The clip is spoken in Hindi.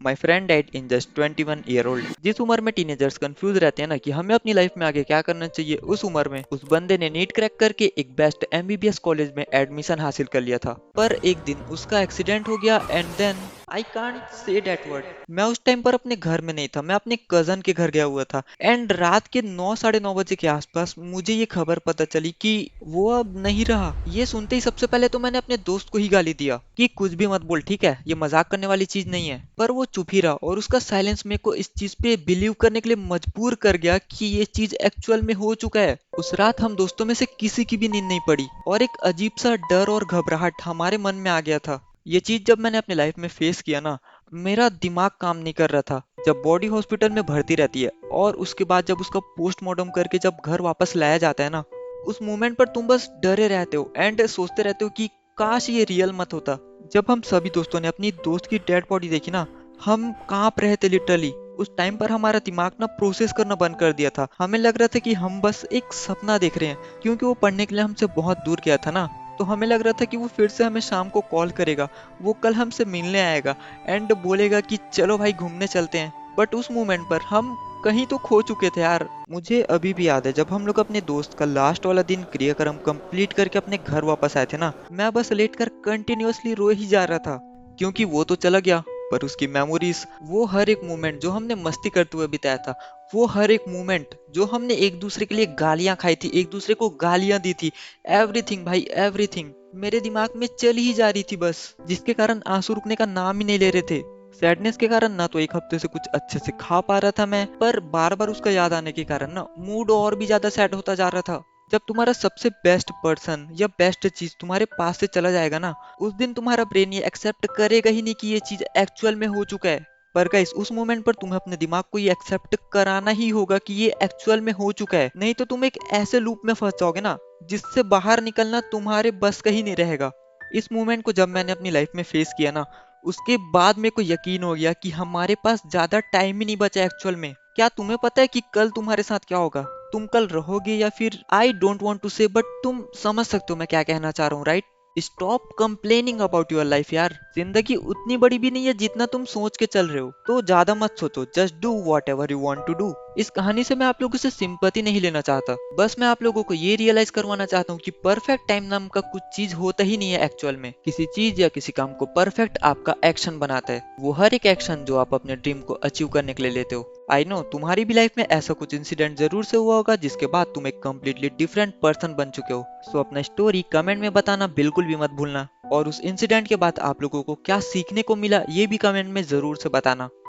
My friend died in just 21 year old. जिस उम्र में टीनेजर्स कंफ्यूज रहते हैं ना कि हमें अपनी लाइफ में आगे क्या करना चाहिए, उस उम्र में उस बंदे ने नीट क्रैक करके एक बेस्ट एमबीबीएस कॉलेज में एडमिशन हासिल कर लिया था। पर एक दिन उसका एक्सीडेंट हो गया and then I can't say that word. मैं उस टाइम पर अपने घर में नहीं था, मैं अपने कजन के घर गया हुआ था एंड रात के 9 साढ़े 9 बजे के आसपास मुझे ये खबर पता चली कि वो अब नहीं रहा। ये सुनते ही सबसे पहले तो मैंने अपने दोस्त को ही गाली दिया कि कुछ भी मत बोल, ठीक है, ये मजाक करने वाली चीज नहीं है। पर वो चुप ही रहा और उसका साइलेंस मेरे को इस चीज पे बिलीव करने के लिए मजबूर कर गया कि ये चीज एक्चुअल में हो चुका है। उस रात हम दोस्तों में से किसी की भी नींद नहीं पड़ी और एक अजीब सा डर और घबराहट हमारे मन में आ गया था। ये चीज जब मैंने अपनी लाइफ में फेस किया ना, मेरा दिमाग काम नहीं कर रहा था। जब बॉडी हॉस्पिटल में भर्ती रहती है और उसके बाद जब उसका पोस्टमार्टम करके जब घर वापस लाया जाता है ना, उस मोमेंट पर तुम बस डरे रहते हो एंड सोचते रहते हो कि काश ये रियल मत होता। जब हम सभी दोस्तों ने अपनी दोस्त की डेड बॉडी देखी ना, हम कांप रहे थे लिटरली। उस टाइम पर हमारा दिमाग ना प्रोसेस करना बंद कर दिया था। हमें लग रहा था कि हम बस एक सपना देख रहे हैं, क्योंकि वो पढ़ने के लिए हमसे बहुत दूर गया था ना। तो हमें लग रहा था कि वो फिर से हमें शाम को कॉल करेगा, वो कल हमसे मिलने आएगा एंड बोलेगा कि चलो भाई घूमने चलते हैं। बट उस मोमेंट पर हम कहीं तो खो चुके थे यार। मुझे अभी भी याद है जब हम लोग अपने दोस्त का लास्ट वाला दिन क्रियाक्रम कंप्लीट करके अपने घर वापस आए थे ना, मैं बस लेटकर कंटिन्यूअसली रो ही जा रहा था। क्योंकि वो तो चला गया, पर उसकी मेमोरीज, वो हर एक मोमेंट जो हमने मस्ती करते हुए बिताया था, वो हर एक मोमेंट जो हमने एक दूसरे के लिए गालियां खाई थी, एक दूसरे को गालियां दी थी, एवरीथिंग भाई एवरीथिंग मेरे दिमाग में चल ही जा रही थी बस, जिसके कारण आंसू रुकने का नाम ही नहीं ले रहे थे। सैडनेस के कारण ना तो एक हफ्ते से कुछ अच्छे से खा पा रहा था मैं, पर बार बार उसका याद आने के कारण ना मूड और भी ज्यादा सैड होता जा रहा था। जब तुम्हारा सबसे बेस्ट पर्सन या बेस्ट चीज तुम्हारे पास से चला जाएगा ना, उस दिन तुम्हारा ब्रेन ये एक्सेप्ट करेगा ही नहीं कि ये चीज एक्चुअल में हो चुका है। पर गाइस, उस मोमेंट पर तुम्हें अपने दिमाग को ये एक्सेप्ट कराना ही होगा कि ये एक्चुअल में हो चुका है, नहीं तो तुम एक ऐसे लूप में फंस जाओगे ना जिससे बाहर निकलना तुम्हारे बस का ही नहीं रहेगा। इस मोमेंट को जब मैंने अपनी लाइफ में फेस किया ना, उसके बाद मेरे को यकीन हो गया कि हमारे पास ज्यादा टाइम ही नहीं बचा एक्चुअल में। क्या तुम्हें पता है कि कल तुम्हारे साथ क्या होगा? तुम कल रहोगे या फिर आई डोंट वांट टू से, बट तुम समझ सकते हो मैं क्या कहना चाह रहा हूँ, right? Stop complaining about your life यार। जिंदगी उतनी बड़ी भी नहीं है जितना तुम सोच के चल रहे हो, तो ज्यादा मत सोचो, just do whatever you want to do. इस कहानी से मैं आप लोगों से सिंपैथी नहीं लेना चाहता, बस मैं आप लोगों को ये रियलाइज करवाना चाहता हूँ कि परफेक्ट टाइम नाम का कुछ चीज होता ही नहीं है एक्चुअल में। किसी चीज या किसी काम को परफेक्ट आपका एक्शन बनाता है, वो हर एक एक्शन जो आप अपने ड्रीम को अचीव करने के लिए लेते हो। आई नो तुम्हारी भी लाइफ में ऐसा कुछ इंसिडेंट जरूर से हुआ होगा जिसके बाद तुम एक कम्प्लीटली डिफरेंट पर्सन बन चुके हो। सो अपना स्टोरी कमेंट में बताना बिल्कुल भी मत भूलना, और उस इंसिडेंट के बाद आप लोगों को क्या सीखने को मिला ये भी कमेंट में जरूर से बताना।